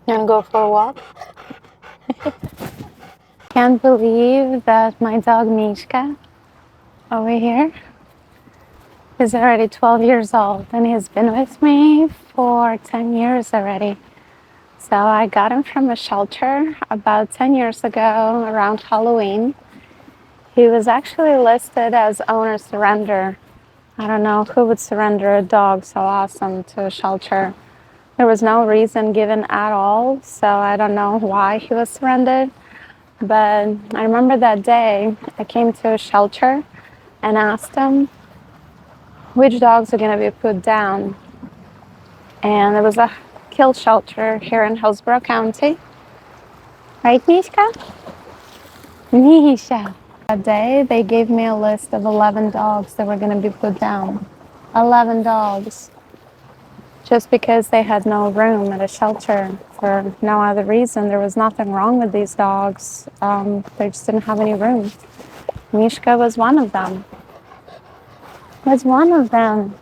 and go for a walk. Can't believe that my dog Mishka over here is already 12 years old and he's been with me for 10 years already. So I got him from a shelter about 10 years ago around Halloween. He was actually listed as owner surrender. I don't know who would surrender a dog so awesome to a shelter. There was no reason given at all, so I don't know why he was surrendered. But I remember that day I came to a shelter and asked them which dogs are going to be put down. And there was a kill shelter here in Hillsborough County. Right, Mishka? Misha. That day they gave me a list of 11 dogs that were going to be put down. 11 dogs. Just because they had no room at a shelter for no other reason. There was nothing wrong with these dogs. They just didn't have any room. Mishka was one of them. Was one of them.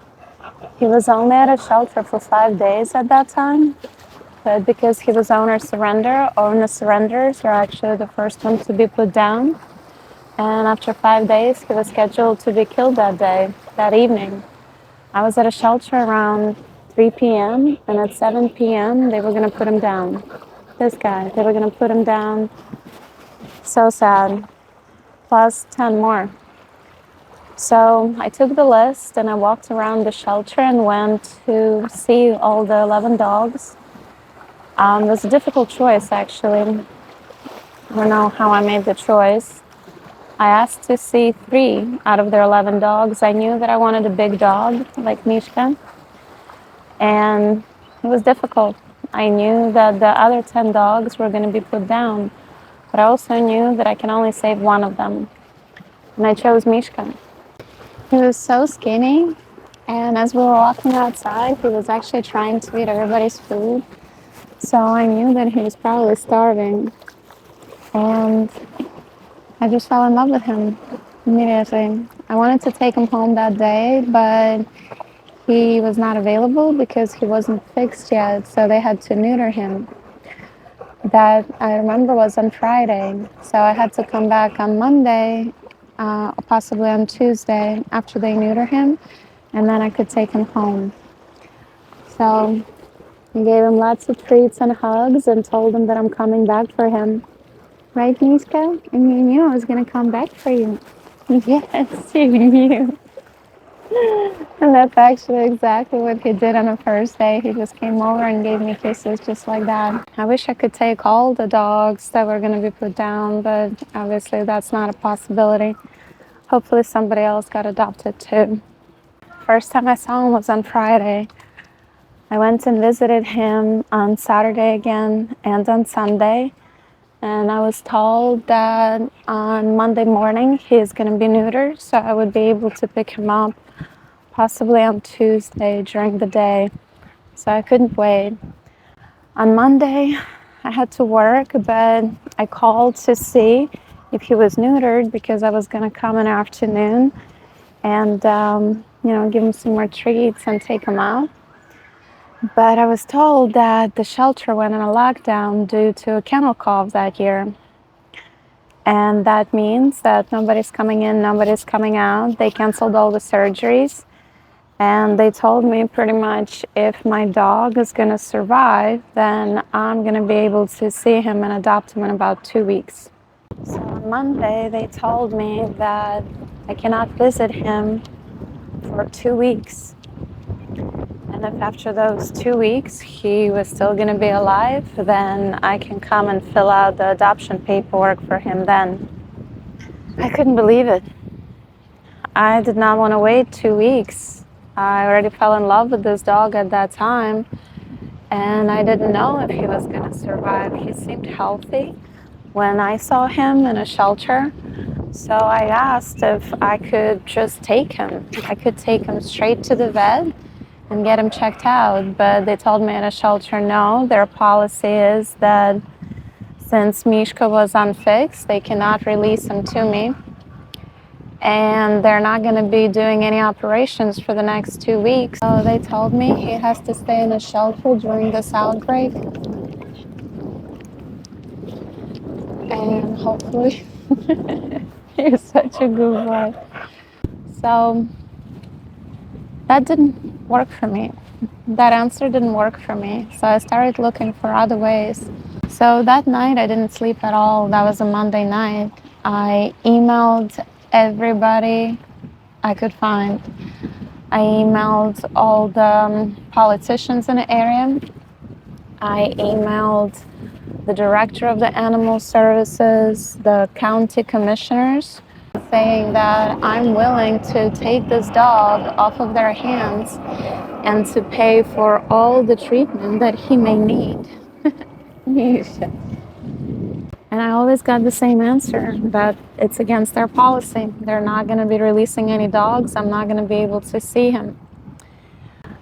He was only at a shelter for 5 days at that time, but because he was owner surrenders are actually the first ones to be put down. And after 5 days, he was scheduled to be killed that evening. I was at a shelter around 3 p.m. and at 7 p.m. they were going to put him down. This guy, they were going to put him down. So sad. Plus 10 more. So I took the list and I walked around the shelter and went to see all the 11 dogs. It was a difficult choice, actually. I don't know how I made the choice. I asked to see 3 out of their 11 dogs. I knew that I wanted a big dog like Mishka, and it was difficult. I knew that the other 10 dogs were going to be put down, but I also knew that I can only save one of them, and I chose Mishka. He was so skinny, and as we were walking outside, he was actually trying to eat everybody's food. So I knew that he was probably starving, and I just fell in love with him immediately. I wanted to take him home that day, but he was not available because he wasn't fixed yet, so they had to neuter him. That I remember was on Friday, so I had to come back on Monday, possibly on Tuesday after they neuter him, and then I could take him home. So I gave him lots of treats and hugs and told him that I'm coming back for him. Right, Mishka? And you knew I was going to come back for you. Yes, you knew. And that's actually exactly what he did on the first day. He just came over and gave me kisses just like that. I wish I could take all the dogs that were going to be put down, but obviously that's not a possibility. Hopefully somebody else got adopted too. First time I saw him was on Friday. I went and visited him on Saturday again and on Sunday. And I was told that on Monday morning he's going to be neutered, so I would be able to pick him up possibly on Tuesday during the day. So I couldn't wait. On Monday, I had to work, but I called to see if he was neutered because I was going to come in the afternoon and, give him some more treats and take him out. But I was told that the shelter went on a lockdown due to a kennel cough that year. And that means that nobody's coming in, nobody's coming out. They canceled all the surgeries. And they told me pretty much if my dog is going to survive, then I'm going to be able to see him and adopt him in about 2 weeks. So on Monday, they told me that I cannot visit him for 2 weeks. And if after those 2 weeks he was still going to be alive, then I can come and fill out the adoption paperwork for him then. I couldn't believe it. I did not want to wait 2 weeks. I already fell in love with this dog at that time, and I didn't know if he was going to survive. He seemed healthy when I saw him in a shelter, so I asked if I could just take him. I could take him straight to the vet and get him checked out, but they told me at a shelter no. Their policy is that since Mishka was unfixed, they cannot release him to me. And they're not going to be doing any operations for the next 2 weeks. So they told me he has to stay in a shelter during this outbreak. and hopefully you're such a good boy. So that didn't work for me. That answer didn't work for me. So I started looking for other ways. So that night I didn't sleep at all. That was a Monday night. I emailed everybody I could find. I emailed all the politicians in the area. I emailed the director of the animal services, the county commissioners, saying that I'm willing to take this dog off of their hands and to pay for all the treatment that he may need. Mishka. And I always got the same answer, that it's against their policy. They're not going to be releasing any dogs. I'm not going to be able to see him.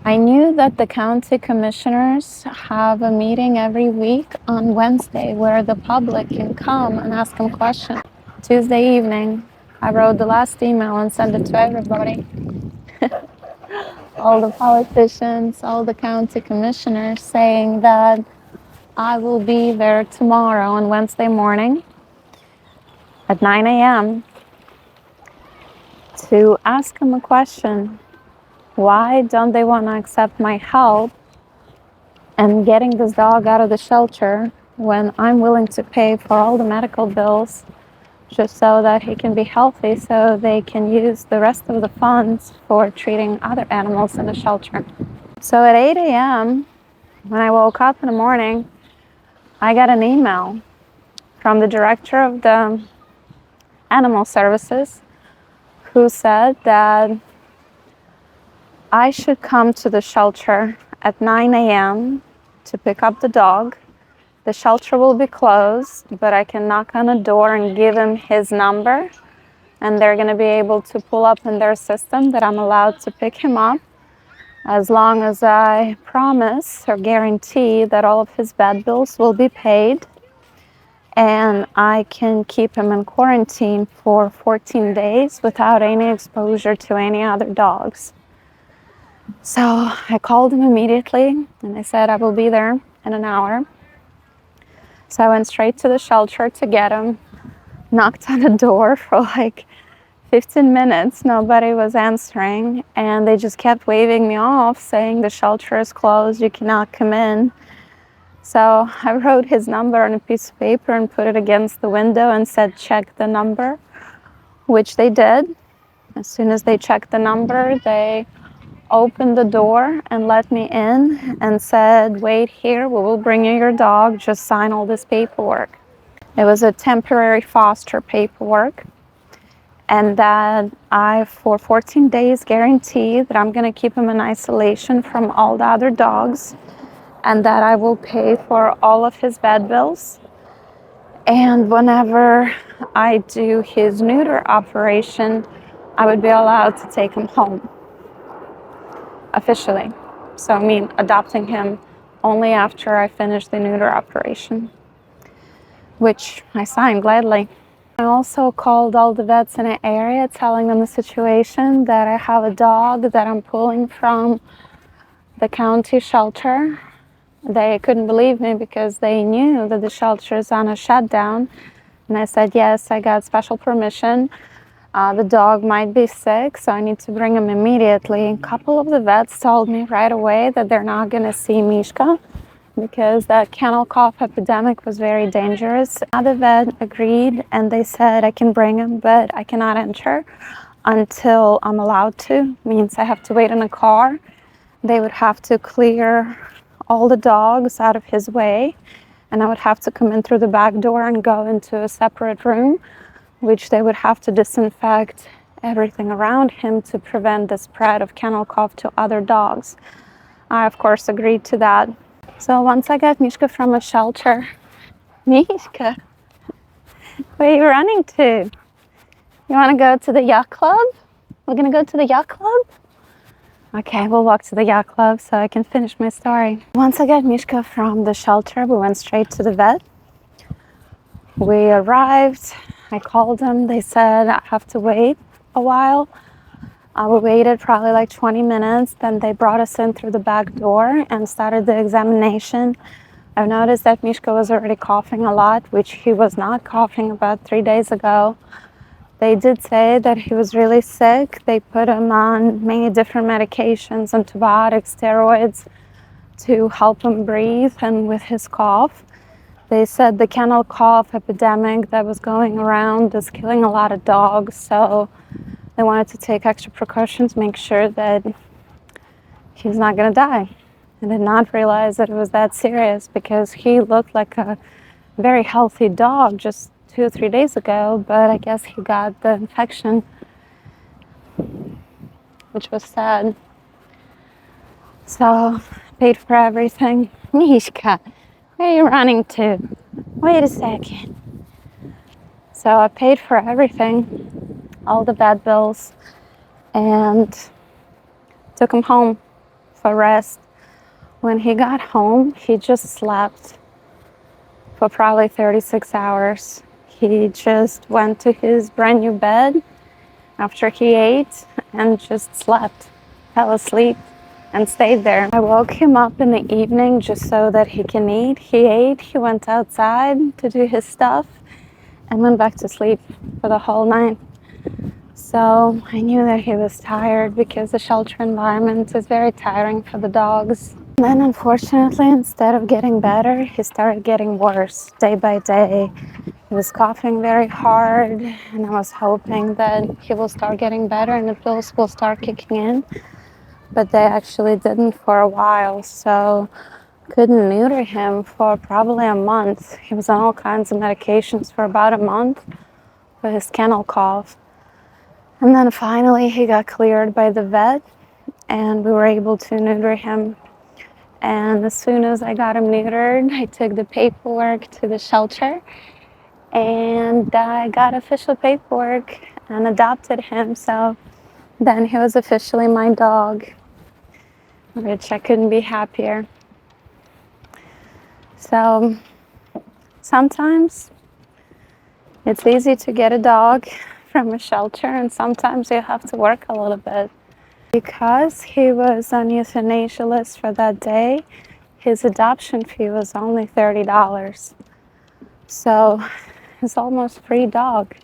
I knew that the county commissioners have a meeting every week on Wednesday where the public can come and ask them questions. Tuesday evening, I wrote the last email and sent it to everybody. All the politicians, all the county commissioners, saying that I will be there tomorrow on Wednesday morning at 9 a.m. to ask them a question. Why don't they want to accept my help in getting this dog out of the shelter when I'm willing to pay for all the medical bills just so that he can be healthy, so they can use the rest of the funds for treating other animals in the shelter? So at 8 a.m., when I woke up in the morning, I got an email from the director of the animal services who said that I should come to the shelter at 9 a.m. to pick up the dog. The shelter will be closed, but I can knock on a door and give him his number, and they're going to be able to pull up in their system that I'm allowed to pick him up as long as I promise or guarantee that all of his vet bills will be paid, and I can keep him in quarantine for 14 days without any exposure to any other dogs. So I called him immediately and I said I will be there in an hour. So I went straight to the shelter to get him, knocked on the door for like 15 minutes. Nobody was answering, and they just kept waving me off, saying the shelter is closed, you cannot come in. So I wrote his number on a piece of paper and put it against the window and said, check the number, which they did. As soon as they checked the number, they opened the door and let me in and said, wait here, we will bring you your dog, just sign all this paperwork. It was a temporary foster paperwork, and that I, for 14 days, guarantee that I'm going to keep him in isolation from all the other dogs, and that I will pay for all of his vet bills. And whenever I do his neuter operation, I would be allowed to take him home officially. So I mean, adopting him only after I finish the neuter operation, which I signed gladly. I also called all the vets in the area, telling them the situation, that I have a dog that I'm pulling from the county shelter. They couldn't believe me because they knew that the shelter is on a shutdown. And I said, yes, I got special permission. The dog might be sick, so I need to bring him immediately. A couple of the vets told me right away that they're not going to see Mishka because that kennel cough epidemic was very dangerous. Another vet agreed, and they said I can bring him, but I cannot enter until I'm allowed to. Means I have to wait in a car. They would have to clear all the dogs out of his way, and I would have to come in through the back door and go into a separate room, which they would have to disinfect everything around him to prevent the spread of kennel cough to other dogs. I, of course, agreed to that. So once I got Mishka from a shelter, Mishka, where are you running to? You want to go to the yacht club? We're going to go to the yacht club? Okay, we'll walk to the yacht club so I can finish my story. Once I got Mishka from the shelter, we went straight to the vet. We arrived. I called them. They said I have to wait a while. We waited probably like 20 minutes. Then they brought us in through the back door and started the examination I've noticed that Mishka was already coughing a lot, which he was not coughing about 3 days ago. They did say that he was really sick. They put him on many different medications, antibiotics, steroids to help him breathe and with his cough. They said the kennel cough epidemic that was going around is killing a lot of dogs, so they wanted to take extra precautions, make sure that he's not going to die. I did not realize that it was that serious because he looked like a very healthy dog just 2 or 3 days ago, but I guess he got the infection, which was sad. So, paid for everything. Mishka, where are you running to? Wait a second. So I paid for everything, all the vet bills, and took him home for rest. When he got home, he just slept for probably 36 hours. He just went to his brand new bed after he ate and just slept, fell asleep, and stayed there. I woke him up in the evening just so that he can eat. He ate, he went outside to do his stuff, and went back to sleep for the whole night. So I knew that he was tired because the shelter environment is very tiring for the dogs. And then unfortunately, instead of getting better, he started getting worse day by day. He was coughing very hard, and I was hoping that he will start getting better and the pills will start kicking in. But they actually didn't for a while, so couldn't neuter him for probably a month. He was on all kinds of medications for about a month for his kennel cough. And then finally he got cleared by the vet and we were able to neuter him. And as soon as I got him neutered, I took the paperwork to the shelter and I got official paperwork and adopted him. So then he was officially my dog, which I couldn't be happier. So sometimes it's easy to get a dog from a shelter, and sometimes you have to work a little bit. Because he was on euthanasia list for that day, his adoption fee was only $30. So it's almost free dog.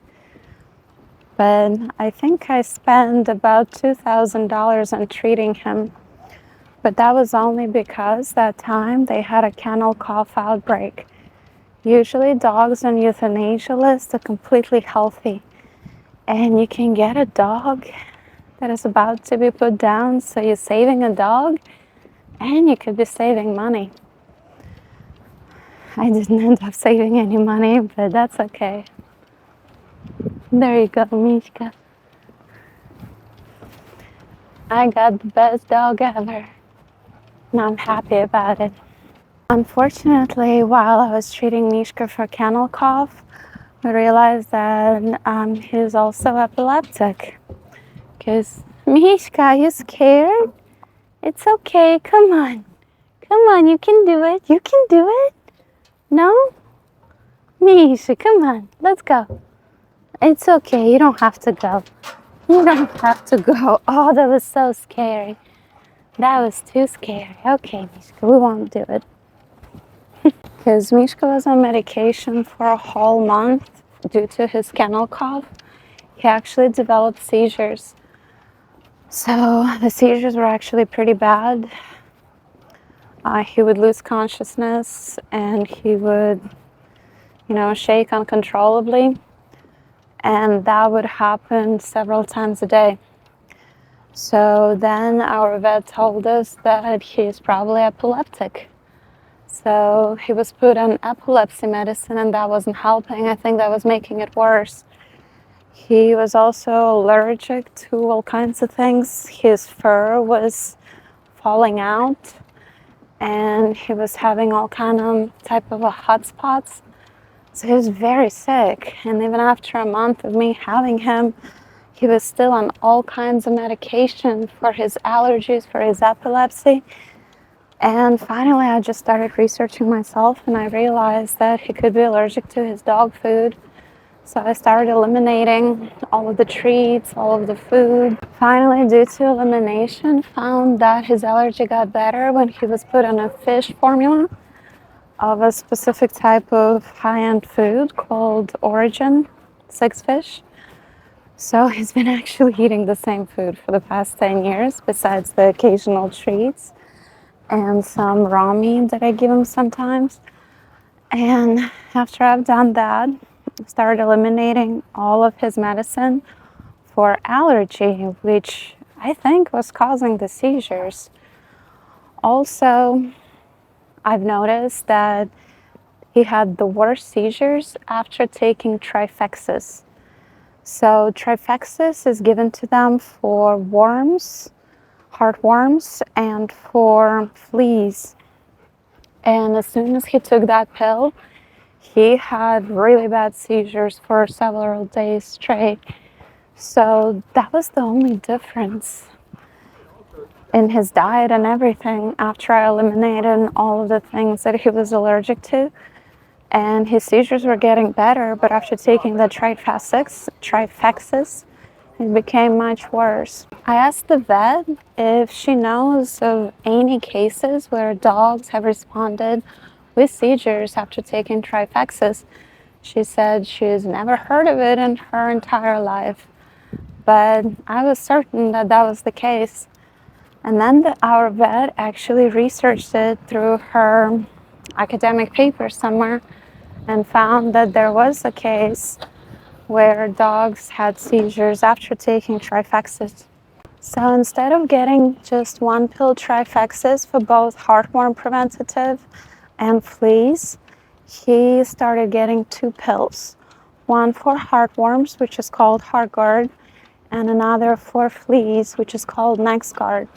But I think I spent about $2,000 on treating him. But that was only because that time they had a kennel cough outbreak. Usually dogs on euthanasia list are completely healthy. And you can get a dog that is about to be put down, so you're saving a dog and you could be saving money. I didn't end up saving any money, but that's okay. There you go, Mishka. I got the best dog ever, and I'm happy about it. Unfortunately, while I was treating Mishka for kennel cough, I realized that he's also epileptic. Because, Mishka, you scared? It's okay, come on. Come on, you can do it. You can do it. No? Misha, come on, let's go. It's okay, you don't have to go. You don't have to go. Oh, that was so scary. That was too scary. Okay, Mishka, we won't do it. Because Mishka was on medication for a whole month due to his kennel cough. He actually developed seizures. So the seizures were actually pretty bad. He would lose consciousness and he would, shake uncontrollably. And that would happen several times a day. So then our vet told us that he's probably epileptic. So he was put on epilepsy medicine and that wasn't helping. I think that was making it worse. He was also allergic to all kinds of things. His fur was falling out and he was having all kind of type of hot spots. So he was very sick. And even after a month of me having him, he was still on all kinds of medication for his allergies, for his epilepsy. And finally, I just started researching myself and I realized that he could be allergic to his dog food. So I started eliminating all of the treats, all of the food. Finally, due to elimination, found that his allergy got better when he was put on a fish formula of a specific type of high-end food called Origin Six Fish. So he's been actually eating the same food for the past 10 years, besides the occasional treats and some raw meat that I give him sometimes. And after I've done that, I started eliminating all of his medicine for allergy, which I think was causing the seizures. Also, I've noticed that he had the worst seizures after taking Trifexis. So Trifexis is given to them for worms, heartworms, and for fleas. And as soon as he took that pill, he had really bad seizures for several days straight. So that was the only difference in his diet and everything after I eliminated all of the things that he was allergic to. And his seizures were getting better, but after taking the Trifexis, it became much worse. I asked the vet if she knows of any cases where dogs have responded with seizures after taking Trifexis. She said she's never heard of it in her entire life, but I was certain that that was the case. And then our vet actually researched it through her academic paper somewhere and found that there was a case where dogs had seizures after taking Trifexis. So instead of getting just one pill Trifexis for both heartworm preventative and fleas, he started getting two pills. One for heartworms, which is called HeartGuard, and another for fleas, which is called NexGuard.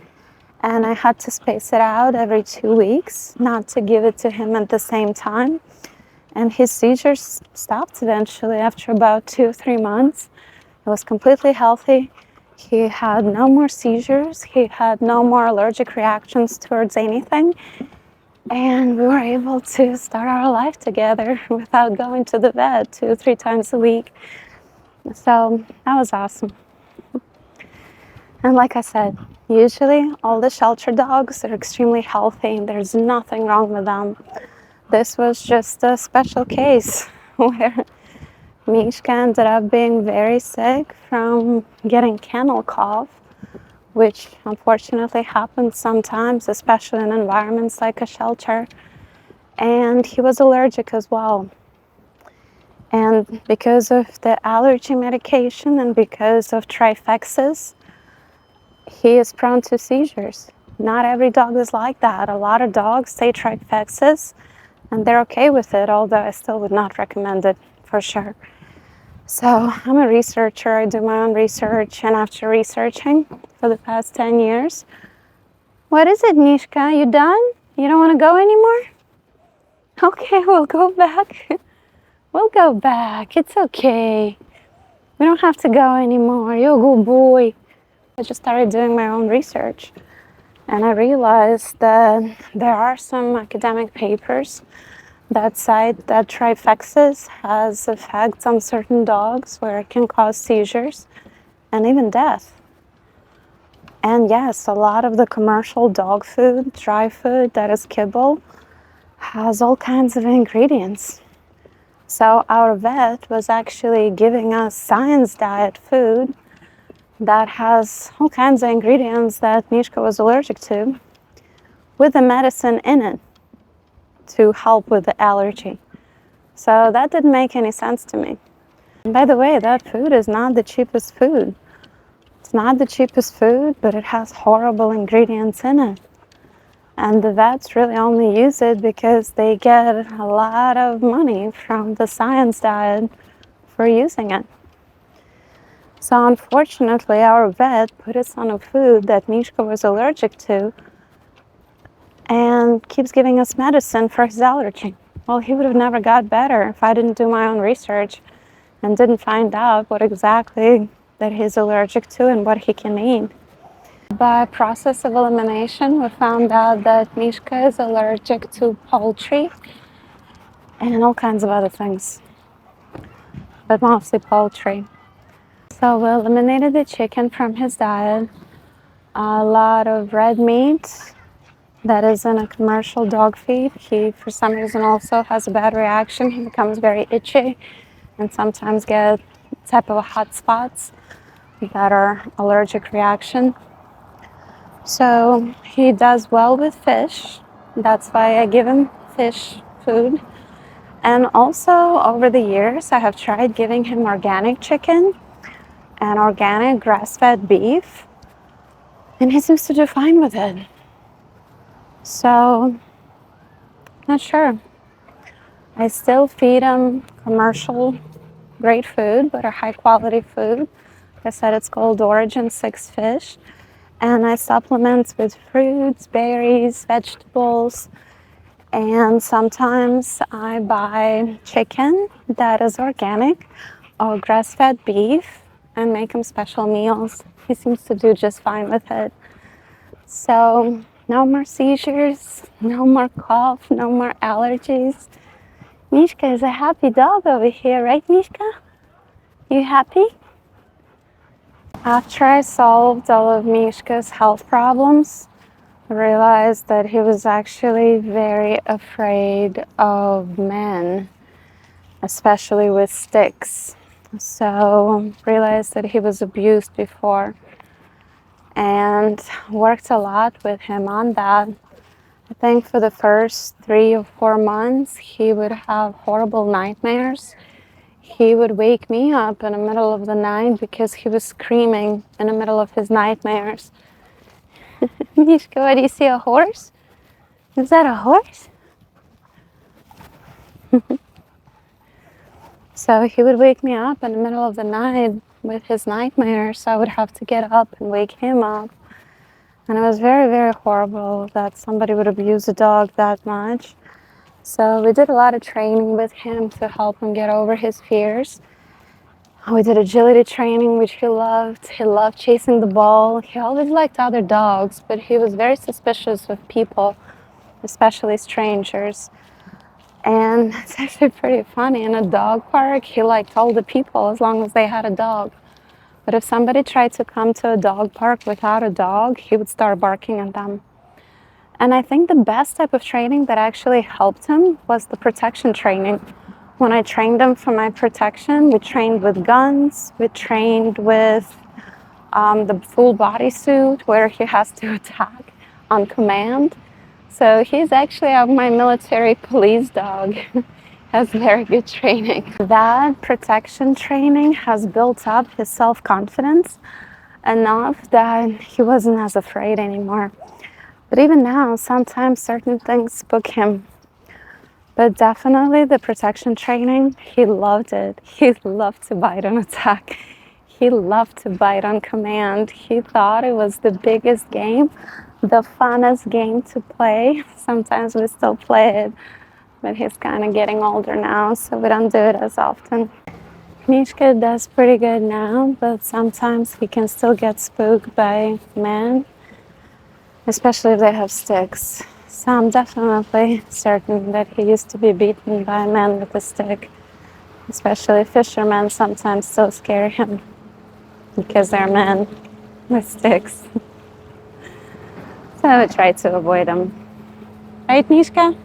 And I had to space it out every 2 weeks, not to give it to him at the same time. And his seizures stopped eventually after about 2 or 3 months. He was completely healthy. He had no more seizures. He had no more allergic reactions towards anything. And we were able to start our life together without going to the vet 2 or 3 times a week. So that was awesome. And like I said, usually all the shelter dogs are extremely healthy. There's nothing wrong with them. This was just a special case where Mishka ended up being very sick from getting kennel cough, which unfortunately happens sometimes, especially in environments like a shelter. And he was allergic as well. And because of the allergy medication and because of Trifexis, he is prone to seizures. Not every dog is like that. A lot of dogs take Trifexis and they're okay with it, although I still would not recommend it for sure. So I'm a researcher. I do my own research, and after researching for the past 10 years, what is it, Mishka? You done? You don't want to go anymore? Okay, we'll go back. We'll go back. It's okay. We don't have to go anymore. You're a good boy. I just started doing my own research, and I realized that there are some academic papers that cite that Trifexis has effects on certain dogs where it can cause seizures and even death. And yes, a lot of the commercial dog food, dry food that is kibble, has all kinds of ingredients. So our vet was actually giving us science diet food that has all kinds of ingredients that Mishka was allergic to, with the medicine in it to help with the allergy. So that didn't make any sense to me. And by the way, that food is not the cheapest food. It's not the cheapest food, but it has horrible ingredients in it. And the vets really only use it because they get a lot of money from the science diet for using it. So unfortunately, our vet put us on a food that Mishka was allergic to and keeps giving us medicine for his allergy. Well, he would have never got better if I didn't do my own research and didn't find out what exactly that he's allergic to and what he can eat. By process of elimination, we found out that Mishka is allergic to poultry and all kinds of other things, but mostly poultry. So we eliminated the chicken from his diet, a lot of red meat, that is in a commercial dog feed. He, for some reason, also has a bad reaction. He becomes very itchy and sometimes get type of hot spots that are allergic reaction. So he does well with fish. That's why I give him fish food. And also over the years, I have tried giving him organic chicken and organic grass-fed beef, and he seems to do fine with it. So, not sure. I still feed him commercial great food, but a high quality food. Like I said, it's called Origin 6 fish. And I supplement with fruits, berries, vegetables, and sometimes I buy chicken that is organic or grass-fed beef and make him special meals. He seems to do just fine with it. So no more seizures, no more cough, no more allergies. Mishka is a happy dog over here, right, Mishka? You happy? After I solved all of Mishka's health problems, I realized that he was actually very afraid of men, especially with sticks. So realized that he was abused before and worked a lot with him on that. I think for the first 3 or 4 months, he would have horrible nightmares. He would wake me up in the middle of the night because he was screaming in the middle of his nightmares. Mishka, what, do you see a horse? Is that a horse? So he would wake me up in the middle of the night with his nightmares. So I would have to get up and wake him up. And it was very, very horrible that somebody would abuse a dog that much. So we did a lot of training with him to help him get over his fears. We did agility training, which he loved. He loved chasing the ball. He always liked other dogs, but he was very suspicious of people, especially strangers. And it's actually pretty funny. In a dog park, he liked all the people as long as they had a dog. But if somebody tried to come to a dog park without a dog, he would start barking at them. And I think the best type of training that actually helped him was the protection training. When I trained him for my protection, we trained with guns, we trained with the full body suit where he has to attack on command. So he's actually my military police dog. Has very good training. That protection training has built up his self-confidence enough that he wasn't as afraid anymore. But even now, sometimes certain things spook him. But definitely the protection training, he loved it. He loved to bite and attack. He loved to bite on command. He thought it was the biggest game, the funnest game to play. Sometimes we still play it, but he's kind of getting older now, so we don't do it as often. Mishka does pretty good now, but sometimes he can still get spooked by men, especially if they have sticks. So I'm definitely certain that he used to be beaten by a man with a stick. Especially fishermen sometimes still scare him because they're men with sticks. So I would try to avoid them. Right, Mishka?